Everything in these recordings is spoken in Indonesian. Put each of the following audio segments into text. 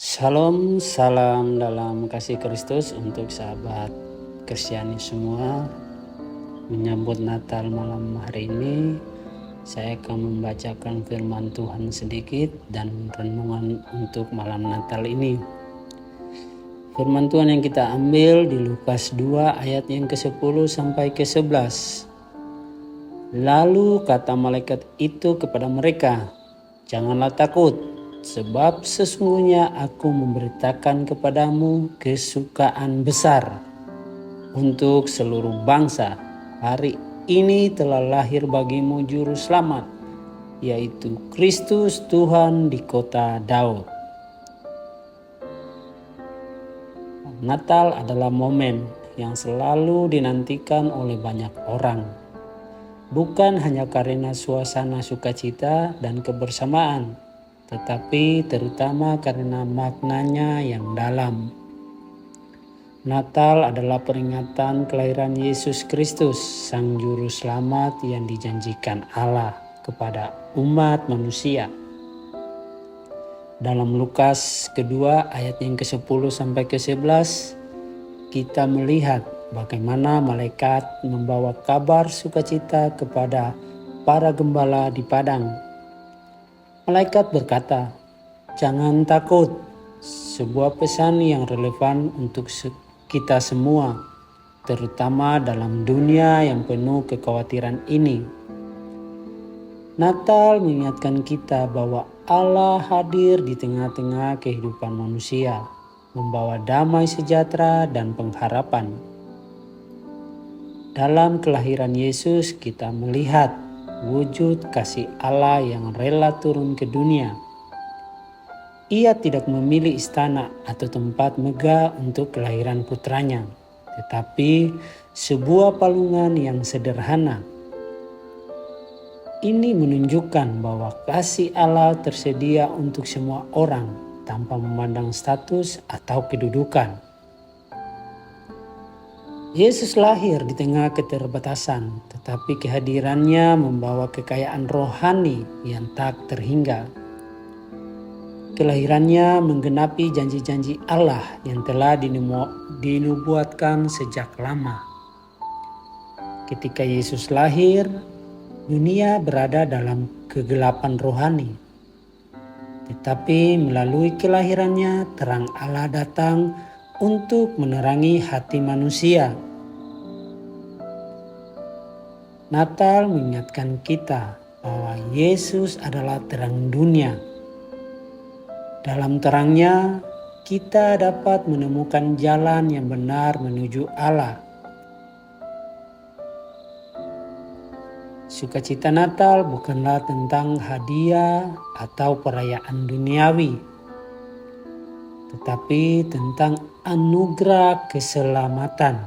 Shalom, salam dalam kasih Kristus untuk sahabat Kristiani semua. Menyambut Natal malam hari ini, saya akan membacakan firman Tuhan sedikit dan renungan untuk malam Natal ini. Firman Tuhan yang kita ambil di Lukas 2 ayat yang ke-10 sampai ke-11. Lalu kata malaikat itu kepada mereka, "Janganlah takut, sebab sesungguhnya aku memberitakan kepadamu kesukaan besar untuk seluruh bangsa. Hari ini telah lahir bagimu juru selamat, yaitu Kristus Tuhan di kota Daud." Natal adalah momen yang selalu dinantikan oleh banyak orang. Bukan hanya karena suasana sukacita dan kebersamaan, tetapi terutama karena maknanya yang dalam. Natal adalah peringatan kelahiran Yesus Kristus, Sang Juru Selamat yang dijanjikan Allah kepada umat manusia. Dalam Lukas kedua ayat yang ke-10 sampai ke-11, kita melihat bagaimana malaikat membawa kabar sukacita kepada para gembala di padang. Malaikat berkata, "Jangan takut," sebuah pesan yang relevan untuk kita semua, terutama dalam dunia yang penuh kekhawatiran ini. Natal mengingatkan kita bahwa Allah hadir di tengah-tengah kehidupan manusia, membawa damai sejahtera dan pengharapan. Dalam kelahiran Yesus, kita melihat wujud kasih Allah yang rela turun ke dunia. Ia tidak memilih istana atau tempat megah untuk kelahiran putranya, tetapi sebuah palungan yang sederhana. Ini menunjukkan bahwa kasih Allah tersedia untuk semua orang tanpa memandang status atau kedudukan. Yesus lahir di tengah keterbatasan, tetapi kehadirannya membawa kekayaan rohani yang tak terhingga. Kelahirannya menggenapi janji-janji Allah yang telah dinubuatkan sejak lama. Ketika Yesus lahir, dunia berada dalam kegelapan rohani. Tetapi melalui kelahirannya, terang Allah datang untuk menerangi hati manusia. Natal mengingatkan kita bahwa Yesus adalah terang dunia. Dalam terangnya, kita dapat menemukan jalan yang benar menuju Allah. Sukacita Natal bukanlah tentang hadiah atau perayaan duniawi, tetapi tentang anugerah keselamatan.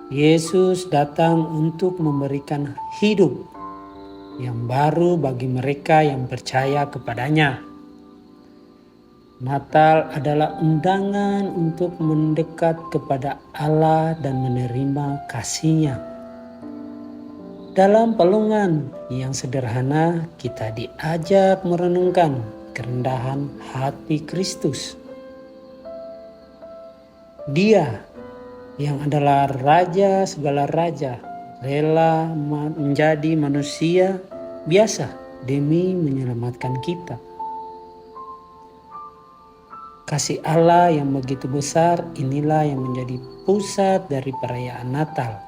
Yesus datang untuk memberikan hidup yang baru bagi mereka yang percaya kepadanya. Natal adalah undangan untuk mendekat kepada Allah dan menerima kasih-Nya. Dalam palungan yang sederhana, kita diajak merenungkan kerendahan hati Kristus. Dia yang adalah Raja segala raja, rela menjadi manusia biasa demi menyelamatkan kita. Kasih Allah yang begitu besar inilah yang menjadi pusat dari perayaan Natal.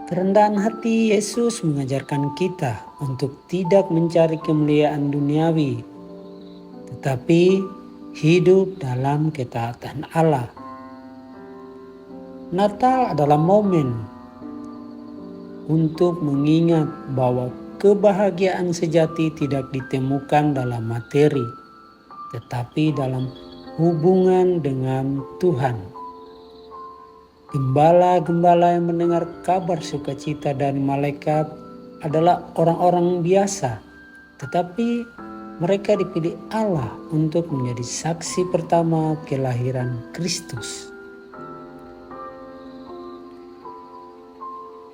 Kerendahan hati Yesus mengajarkan kita untuk tidak mencari kemuliaan duniawi, tetapi hidup dalam ketaatan Allah. Natal adalah momen untuk mengingat bahwa kebahagiaan sejati tidak ditemukan dalam materi, tetapi dalam hubungan dengan Tuhan. Gembala-gembala yang mendengar kabar sukacita dari malaikat adalah orang-orang biasa, tetapi mereka dipilih Allah untuk menjadi saksi pertama kelahiran Kristus.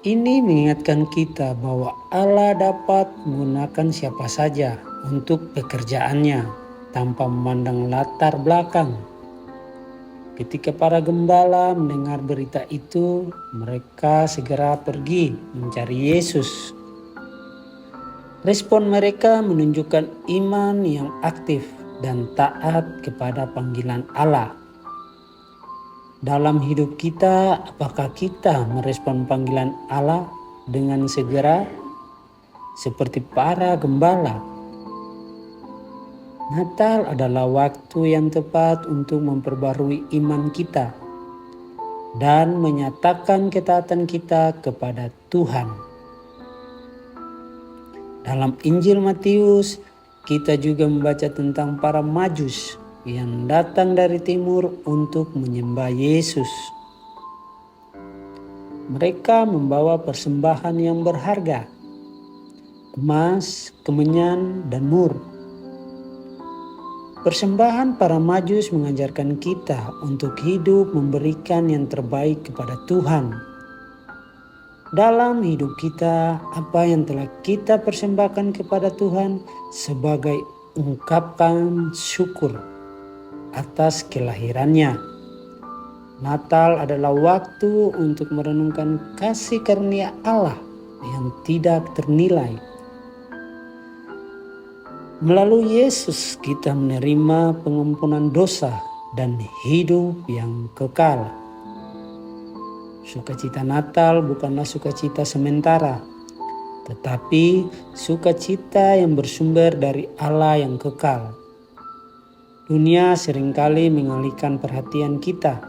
Ini mengingatkan kita bahwa Allah dapat menggunakan siapa saja untuk pekerjaannya tanpa memandang latar belakang. Ketika para gembala mendengar berita itu, mereka segera pergi mencari Yesus. Respon mereka menunjukkan iman yang aktif dan taat kepada panggilan Allah. Dalam hidup kita, apakah kita merespon panggilan Allah dengan segera seperti para gembala? Natal adalah waktu yang tepat untuk memperbarui iman kita dan menyatakan ketaatan kita kepada Tuhan. Dalam Injil Matius, kita juga membaca tentang para Majus yang datang dari timur untuk menyembah Yesus. Mereka membawa persembahan yang berharga, emas, kemenyan, dan mur. Persembahan para Majus mengajarkan kita untuk hidup memberikan yang terbaik kepada Tuhan. Dalam hidup kita, apa yang telah kita persembahkan kepada Tuhan sebagai ungkapan syukur atas kelahirannya. Natal adalah waktu untuk merenungkan kasih karunia Allah yang tidak ternilai. Melalui Yesus kita menerima pengampunan dosa dan hidup yang kekal. Sukacita Natal bukanlah sukacita sementara, tetapi sukacita yang bersumber dari Allah yang kekal. Dunia seringkali mengalihkan perhatian kita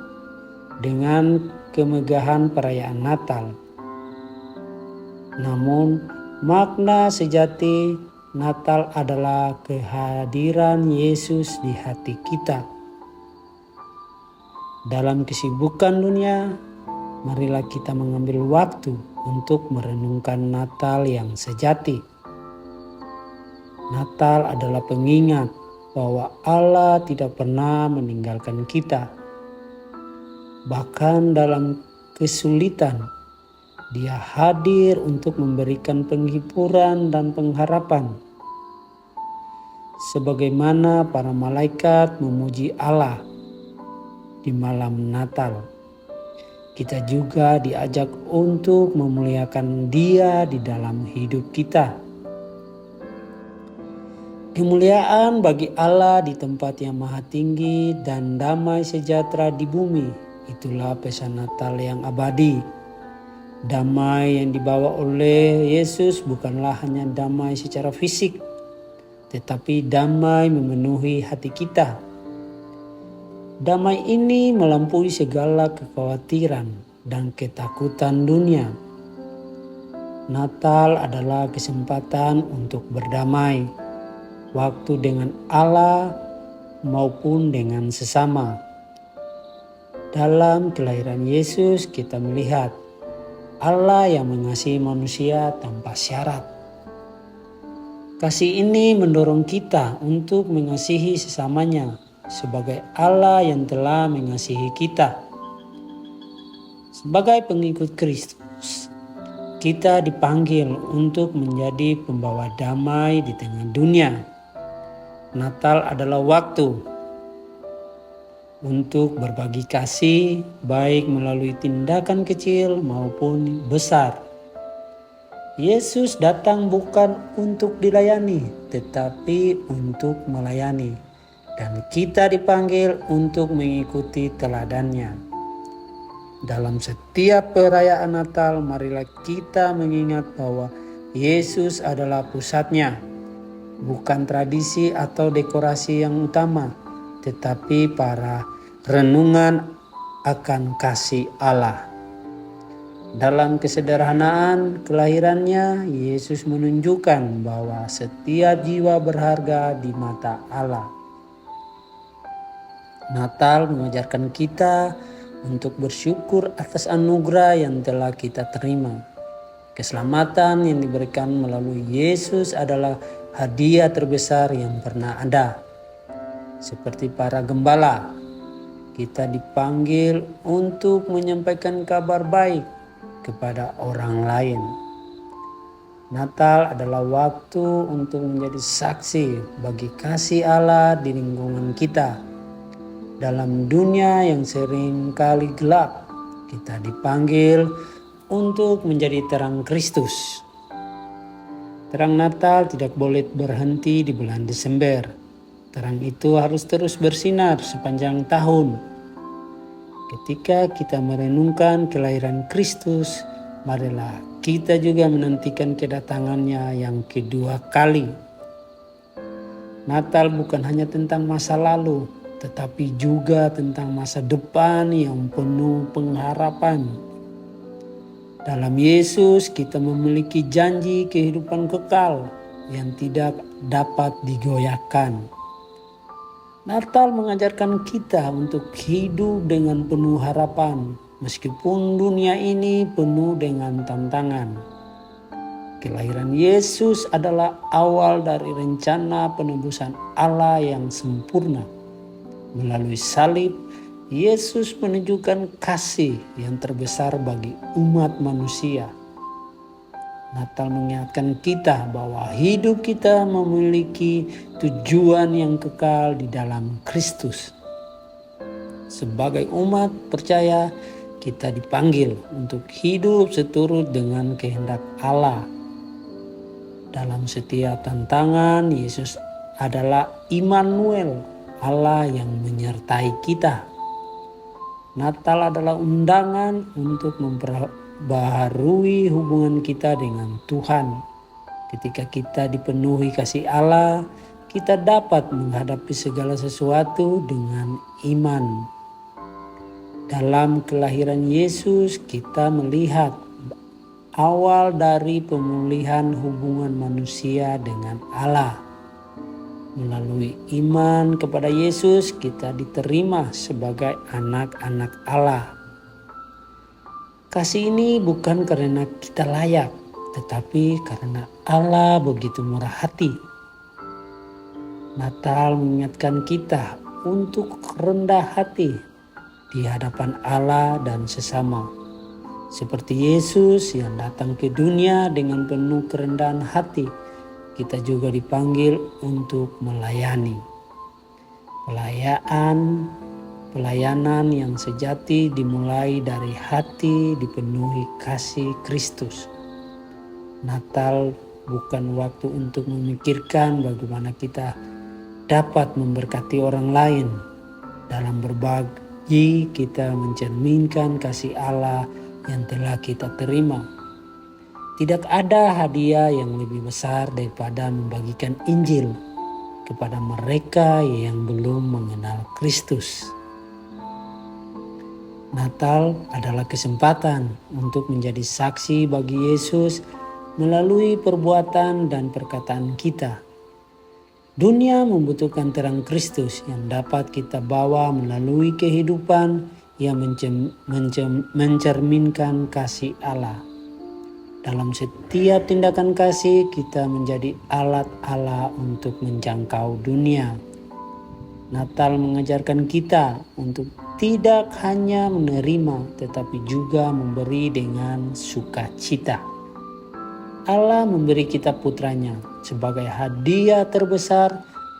dengan kemegahan perayaan Natal. Namun, makna sejati Natal adalah kehadiran Yesus di hati kita. Dalam kesibukan dunia, marilah kita mengambil waktu untuk merenungkan Natal yang sejati. Natal adalah pengingat bahwa Allah tidak pernah meninggalkan kita. Bahkan dalam kesulitan, Dia hadir untuk memberikan penghiburan dan pengharapan. Sebagaimana para malaikat memuji Allah di malam Natal, kita juga diajak untuk memuliakan Dia di dalam hidup kita. Kemuliaan bagi Allah di tempat yang maha tinggi dan damai sejahtera di bumi. Itulah pesan Natal yang abadi. Damai yang dibawa oleh Yesus bukanlah hanya damai secara fisik, tetapi damai memenuhi hati kita. Damai ini melampaui segala kekhawatiran dan ketakutan dunia. Natal adalah kesempatan untuk berdamai, waktu dengan Allah maupun dengan sesama. Dalam kelahiran Yesus kita melihat Allah yang mengasihi manusia tanpa syarat. Kasih ini mendorong kita untuk mengasihi sesamanya sebagai Allah yang telah mengasihi kita. Sebagai pengikut Kristus, kita dipanggil untuk menjadi pembawa damai di tengah dunia. Natal adalah waktu untuk berbagi kasih, baik melalui tindakan kecil maupun besar. Yesus datang bukan untuk dilayani, tetapi untuk melayani. Dan kita dipanggil untuk mengikuti teladannya. Dalam setiap perayaan Natal, marilah kita mengingat bahwa Yesus adalah pusatnya. Bukan tradisi atau dekorasi yang utama, tetapi para renungan akan kasih Allah. Dalam kesederhanaan kelahirannya, Yesus menunjukkan bahwa setiap jiwa berharga di mata Allah. Natal mengajarkan kita untuk bersyukur atas anugerah yang telah kita terima. Keselamatan yang diberikan melalui Yesus adalah hadiah terbesar yang pernah ada. Seperti para gembala, kita dipanggil untuk menyampaikan kabar baik kepada orang lain. Natal adalah waktu untuk menjadi saksi bagi kasih Allah di lingkungan kita. Dalam dunia yang sering kali gelap, kita dipanggil untuk menjadi terang Kristus. Terang Natal tidak boleh berhenti di bulan Desember. Terang itu harus terus bersinar sepanjang tahun. Ketika kita merenungkan kelahiran Kristus, marilah kita juga menantikan kedatangannya yang kedua kali. Natal bukan hanya tentang masa lalu, tetapi juga tentang masa depan yang penuh pengharapan. Dalam Yesus kita memiliki janji kehidupan kekal yang tidak dapat digoyahkan. Natal mengajarkan kita untuk hidup dengan penuh harapan, meskipun dunia ini penuh dengan tantangan. Kelahiran Yesus adalah awal dari rencana penebusan Allah yang sempurna. Melalui salib, Yesus menunjukkan kasih yang terbesar bagi umat manusia. Natal mengingatkan kita bahwa hidup kita memiliki tujuan yang kekal di dalam Kristus. Sebagai umat percaya, kita dipanggil untuk hidup seturut dengan kehendak Allah. Dalam setiap tantangan, Yesus adalah Immanuel, Allah yang menyertai kita. Natal adalah undangan untuk memperbaharui hubungan kita dengan Tuhan. Ketika kita dipenuhi kasih Allah, kita dapat menghadapi segala sesuatu dengan iman. Dalam kelahiran Yesus, kita melihat awal dari pemulihan hubungan manusia dengan Allah. Melalui iman kepada Yesus, kita diterima sebagai anak-anak Allah. Kasih ini bukan karena kita layak, tetapi karena Allah begitu murah hati. Natal mengingatkan kita untuk rendah hati di hadapan Allah dan sesama. Seperti Yesus yang datang ke dunia dengan penuh kerendahan hati, kita juga dipanggil untuk melayani. Pelayanan yang sejati dimulai dari hati dipenuhi kasih Kristus. Natal bukan waktu untuk memikirkan bagaimana kita dapat memberkati orang lain. Dalam berbagi, kita mencerminkan kasih Allah yang telah kita terima. Tidak ada hadiah yang lebih besar daripada membagikan Injil kepada mereka yang belum mengenal Kristus. Natal adalah kesempatan untuk menjadi saksi bagi Yesus melalui perbuatan dan perkataan kita. Dunia membutuhkan terang Kristus yang dapat kita bawa melalui kehidupan yang mencerminkan kasih Allah. Dalam setiap tindakan kasih, kita menjadi alat Allah untuk menjangkau dunia. Natal mengajarkan kita untuk tidak hanya menerima, tetapi juga memberi dengan sukacita. Allah memberi kita putranya sebagai hadiah terbesar,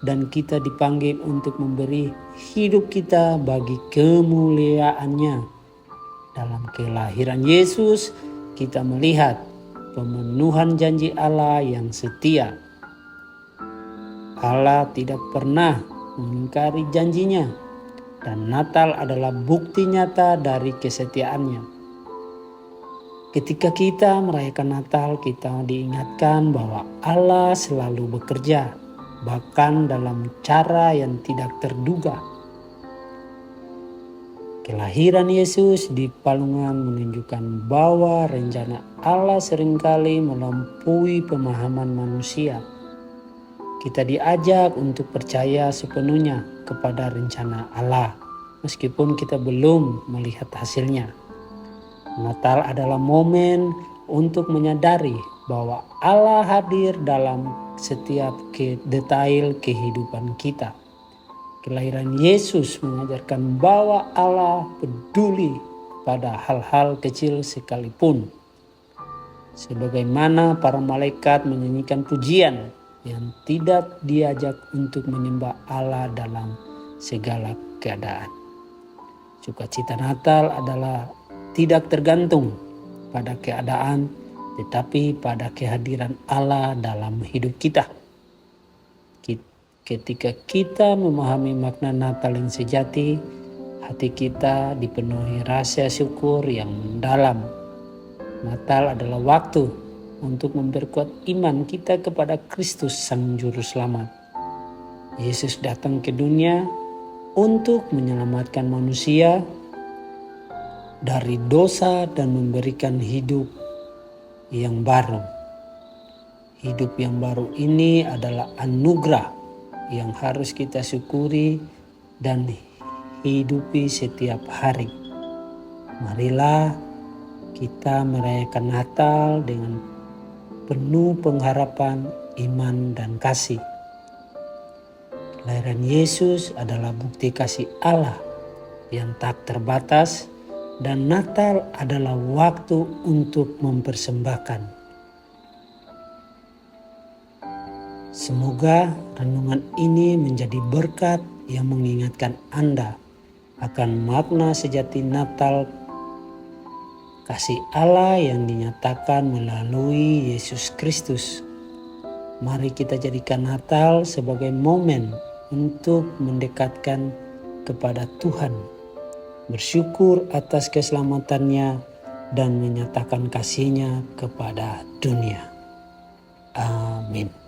dan kita dipanggil untuk memberi hidup kita bagi kemuliaannya. Dalam kelahiran Yesus, kita melihat pemenuhan janji Allah yang setia. Allah tidak pernah mengingkari janjinya, dan Natal adalah bukti nyata dari kesetiaannya. Ketika kita merayakan Natal, kita diingatkan bahwa Allah selalu bekerja, bahkan dalam cara yang tidak terduga. Kelahiran Yesus di Palungan menunjukkan bahwa rencana Allah seringkali melampaui pemahaman manusia. Kita diajak untuk percaya sepenuhnya kepada rencana Allah, meskipun kita belum melihat hasilnya. Natal adalah momen untuk menyadari bahwa Allah hadir dalam setiap detail kehidupan kita. Kelahiran Yesus mengajarkan bahwa Allah peduli pada hal-hal kecil sekalipun. Sebagaimana para malaikat menyanyikan pujian yang tidak diajak untuk menyembah Allah dalam segala keadaan. Sukacita Natal adalah tidak tergantung pada keadaan, tetapi pada kehadiran Allah dalam hidup kita. Ketika kita memahami makna Natal yang sejati, hati kita dipenuhi rasa syukur yang mendalam. Natal adalah waktu untuk memperkuat iman kita kepada Kristus Sang Juru Selamat. Yesus datang ke dunia untuk menyelamatkan manusia dari dosa dan memberikan hidup yang baru. Hidup yang baru ini adalah anugerah yang harus kita syukuri dan hidupi setiap hari. Marilah kita merayakan Natal dengan penuh pengharapan, iman, dan kasih. Kelahiran Yesus adalah bukti kasih Allah yang tak terbatas, dan Natal adalah waktu untuk mempersembahkan. Semoga renungan ini menjadi berkat yang mengingatkan Anda akan makna sejati Natal, kasih Allah yang dinyatakan melalui Yesus Kristus. Mari kita jadikan Natal sebagai momen untuk mendekatkan kepada Tuhan, bersyukur atas keselamatannya, dan menyatakan kasih-Nya kepada dunia. Amin.